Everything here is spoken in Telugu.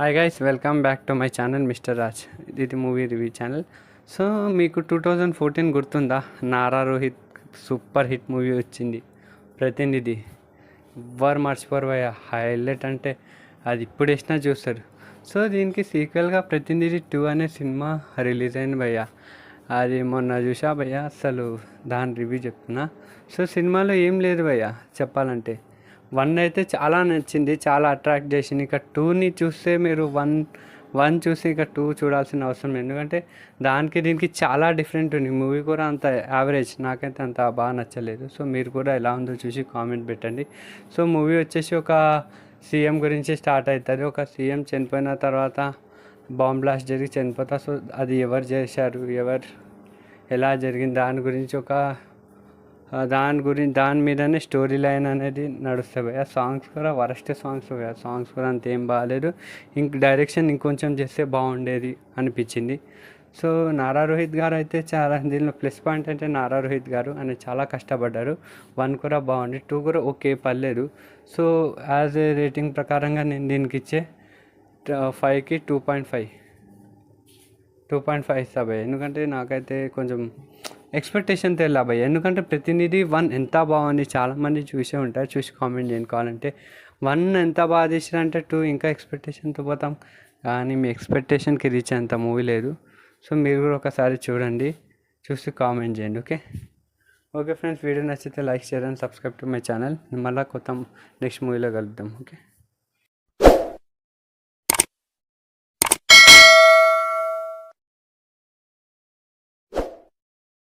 Hi guys, welcome back to my channel mister Raj. ఇది మూవీ రివ్యూ ఛానల్. సో మీకు 2014 గుర్తుందా? Nara Rohit super hit movie వచ్చింది, ప్రతినిధి. ఎవ్వరు మర్చిపోరు భయ్య. హైలైట్ అంటే అది ఇప్పుడు వేసినా చూస్తారు. సో దీనికి సీక్వెల్గా ప్రతినిధి 2 అనే సినిమా రిలీజ్ అయింది భయ్య. అది మొన్న చూసా భయ్య. అసలు దాని రివ్యూ చెప్తున్నా. సో సినిమాలో ఏం లేదు భయ్య చెప్పాలంటే. 1 అయితే చాలా నచ్చింది, చాలా అట్రాక్ట్ చేసింది. ఇక 2ని చూస్తే మీరు వన్ చూసి ఇక 2 చూడాల్సిన అవసరం లేదు. ఎందుకంటే దానికి దీనికి చాలా డిఫరెంట్ ఉంది. మూవీ కూడా అంత యావరేజ్, నాకైతే అంత బాగా నచ్చలేదు. సో మీరు కూడా ఎలా ఉందో చూసి కామెంట్ పెట్టండి. సో మూవీ వచ్చేసి ఒక సీఎం గురించి స్టార్ట్ అవుతుంది. ఒక సీఎం చనిపోయిన తర్వాత బాంబ్ బ్లాస్ట్ జరిగి చనిపోతా. సో అది ఎవరు చేశారు, ఎలా జరిగింది, దాని మీదనే స్టోరీ లైన్ అనేది నడుస్తుంది భయ్య. సాంగ్స్ కూడా వరస్ట్ సాంగ్స్ భయ్య. సాంగ్స్ కూడా అంతేం బాగాలేదు. డైరెక్షన్ ఇంకొంచెం చేస్తే బాగుండేది అనిపించింది. సో నారా రోహిత్ గారు అయితే చాలా, దీనిలో ప్లస్ పాయింట్ అంటే నారా రోహిత్ గారు ఆయన చాలా కష్టపడ్డారు. 1 కూడా బాగుంది, 2 కూడా ఓకే పర్లేదు. సో యాజ్ ఏ రేటింగ్ ప్రకారంగా నేను దీనికి ఇచ్చే 5కి 2.5 ఇస్తా భయ్య. ఎందుకంటే నాకైతే కొంచెం ఎక్స్పెక్టేషన్ తెలియదు భయ్య. ఎందుకంటే ప్రతినిధి 1 ఎంత బాగుంది, చాలామంది చూసే ఉంటారు, చూసి కామెంట్ చేయండి కావాలంటే. 1 ఎంత బాగా తీసిరంటే 2 ఇంకా ఎక్స్పెక్టేషన్తో పోతాం, కానీ మీ ఎక్స్పెక్టేషన్కి రీచ్ అంత మూవీ లేదు. సో మీరు కూడా ఒకసారి చూడండి, చూసి కామెంట్ చేయండి. ఓకే ఫ్రెండ్స్, వీడియో నచ్చితే like, share and subscribe to my channel. మళ్ళీ కొత్త నెక్స్ట్ మూవీలో కలుద్దాం. ఓకే.